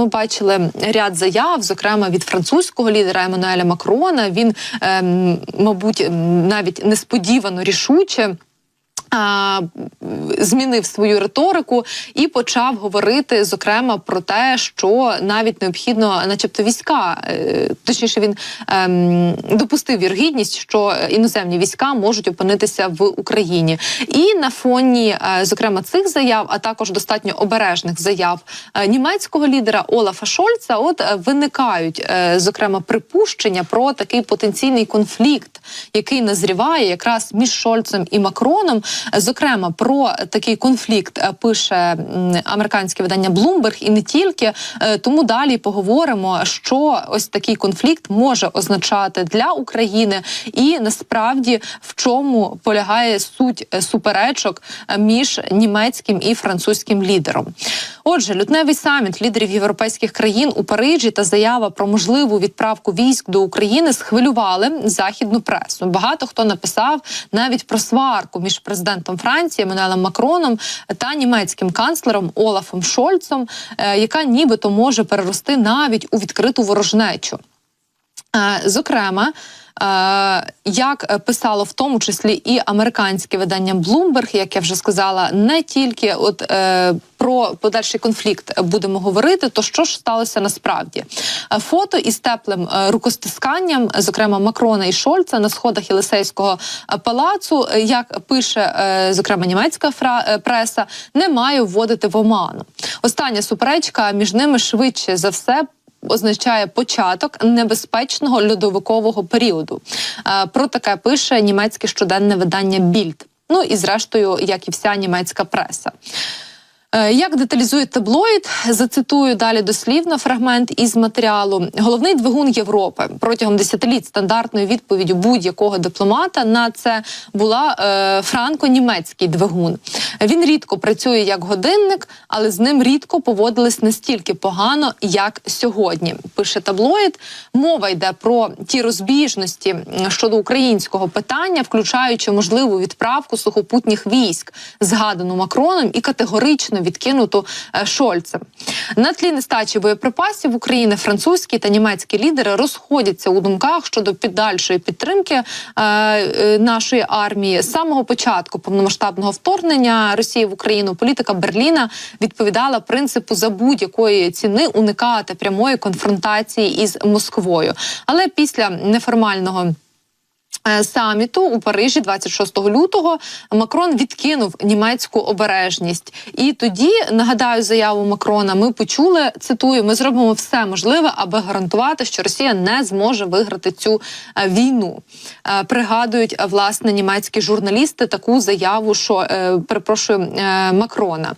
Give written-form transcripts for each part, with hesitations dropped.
бачили ряд заяв, зокрема від французького лідера Еммануеля Макрона. Він, мабуть, навіть несподівано рішуче змінив свою риторику і почав говорити, зокрема, про те, що навіть необхідно, начебто, війська, точніше, він допустив вірогідність, що іноземні війська можуть опинитися в Україні. І на фоні, зокрема, цих заяв, а також достатньо обережних заяв німецького лідера Олафа Шольца, виникають, зокрема, припущення про такий потенційний конфлікт, який назріває якраз між Шольцем і Макроном. Зокрема, про такий конфлікт пише американське видання Bloomberg і не тільки. Тому далі поговоримо, що ось такий конфлікт може означати для України і насправді в чому полягає суть суперечок між німецьким і французьким лідером. Отже, лютневий саміт лідерів європейських країн у Парижі та заява про можливу відправку військ до України схвилювали західну пресу. Багато хто написав навіть про сварку між президентом Франції Еммануелем Макроном та німецьким канцлером Олафом Шольцом, яка нібито може перерости навіть у відкриту ворожнечу. Зокрема, як писало в тому числі і американське видання Bloomberg, як я вже сказала, не тільки про подальший конфлікт будемо говорити, то що ж сталося насправді? Фото із теплим рукостисканням, зокрема Макрона і Шольца, на сходах Єлисейського палацу, як пише, зокрема, німецька преса, не має вводити в оману. Остання суперечка між ними швидше за все означає початок небезпечного льодовикового періоду. Про таке пише німецьке щоденне видання Bild. Ну і зрештою, як і вся німецька преса. Як деталізує таблоїд, зацитую далі дослівно фрагмент із матеріалу. Головний двигун Європи протягом десятиліть стандартною відповіддю будь-якого дипломата на це була франко-німецький двигун. Він рідко працює як годинник, але з ним рідко поводились настільки погано, як сьогодні. Пише таблоїд. Мова йде про ті розбіжності щодо українського питання, включаючи можливу відправку сухопутніх військ, згадану Макроном і категорично відкинуту Шольцем. На тлі нестачі боєприпасів України французькі та німецькі лідери розходяться у думках щодо подальшої підтримки нашої армії. З самого початку повномасштабного вторгнення Росії в Україну політика Берліна відповідала принципу за будь-якої ціни уникати прямої конфронтації із Москвою. Але після неформального саміту у Парижі 26 лютого Макрон відкинув німецьку обережність. І тоді, нагадаю, заяву Макрона ми почули, цитую, ми зробимо все можливе, аби гарантувати, що Росія не зможе виграти цю війну. Пригадують, власне, німецькі журналісти таку заяву, Макрона.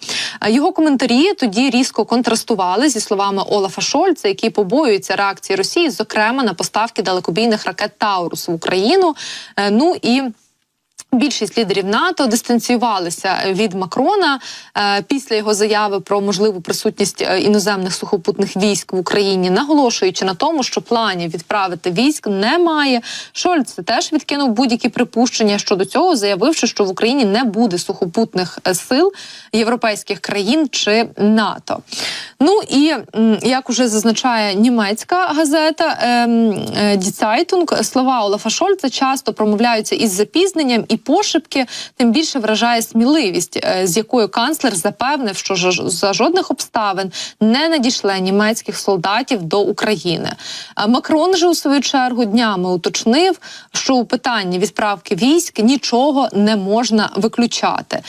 Його коментарі тоді різко контрастували зі словами Олафа Шольца, який побоюється реакції Росії, зокрема на поставки далекобійних ракет «Таурус» в Україну. Ну і більшість лідерів НАТО дистанціювалися від Макрона після його заяви про можливу присутність іноземних сухопутних військ в Україні, наголошуючи на тому, що планів відправити військ немає. Шольц теж відкинув будь-які припущення щодо цього, заявивши, що в Україні не буде сухопутних сил європейських країн чи НАТО. Ну і, як уже зазначає німецька газета Die Zeitung, слова Олафа Шольца часто промовляються із запізненням і пошепки, тим більше вражає сміливість, з якою канцлер запевнив, що за жодних обставин не надійшле німецьких солдатів до України. Макрон же у свою чергу днями уточнив, що у питанні відправки військ нічого не можна виключати.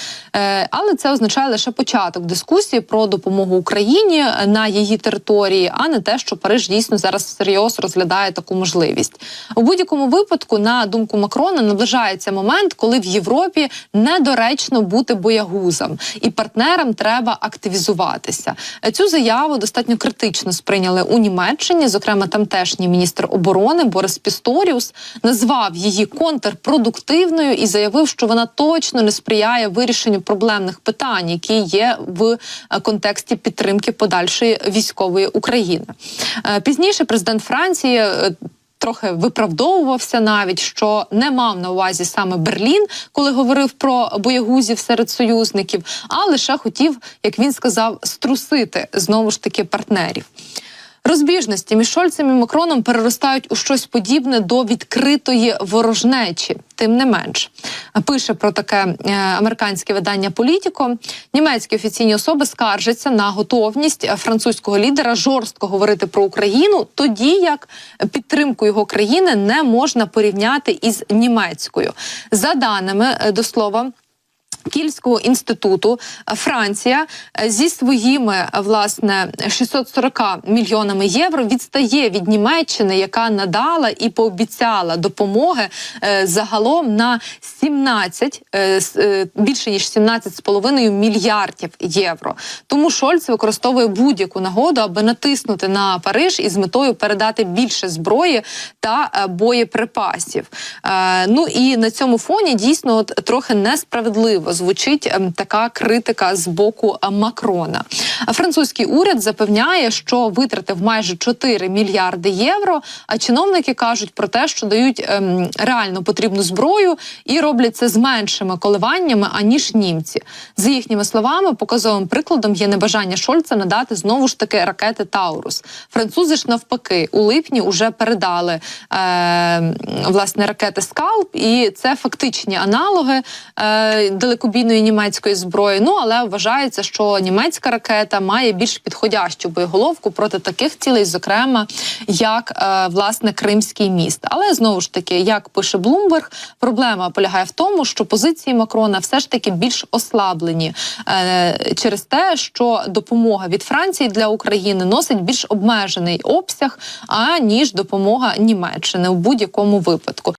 Але це означає лише початок дискусії про допомогу Україні на її території, а не те, що Париж дійсно зараз всерйоз розглядає таку можливість. У будь-якому випадку, на думку Макрона, наближається момент, коли в Європі недоречно бути боягузом, і партнерам треба активізуватися. Цю заяву достатньо критично сприйняли у Німеччині, зокрема тамтешній міністр оборони Борис Пісторіус назвав її контрпродуктивною і заявив, що вона точно не сприяє вирішенню проблемних питань, які є в контексті підтримки подальшої військової України. Пізніше президент Франції трохи виправдовувався навіть, що не мав на увазі саме Берлін, коли говорив про боягузів серед союзників, а лише хотів, як він сказав, струсити знову ж таки партнерів. Розбіжності між Шольцем і Макроном переростають у щось подібне до відкритої ворожнечі. Тим не менш, пише про таке американське видання «Політіко». Німецькі офіційні особи скаржаться на готовність французького лідера жорстко говорити про Україну, тоді як підтримку його країни не можна порівняти із німецькою. За даними, до слова, Кільського інституту, Франція зі своїми, власне, 640 мільйонами євро відстає від Німеччини, яка надала і пообіцяла допомоги загалом на більше ніж 17,5 мільярдів євро. Тому Шольц використовує будь-яку нагоду, аби натиснути на Париж із метою передати більше зброї та боєприпасів. Ну і на цьому фоні дійсно трохи несправедливо звучить така критика з боку Макрона. Французький уряд запевняє, що витратив майже 4 мільярди євро, а чиновники кажуть про те, що дають реально потрібну зброю і роблять це з меншими коливаннями, аніж німці. За їхніми словами, показовим прикладом є небажання Шольца надати знову ж таки ракети «Таурус». Французи ж навпаки у липні уже передали власне ракети «Скалп», і це фактичні аналоги далекобійної німецької зброї. Ну, але вважається, що німецька ракета має більш підходящу боєголовку проти таких цілей, зокрема, як, власне, Кримський міст. Але, знову ж таки, як пише Bloomberg, проблема полягає в тому, що позиції Макрона все ж таки більш ослаблені через те, що допомога від Франції для України носить більш обмежений обсяг, аніж допомога Німеччини у будь-якому випадку.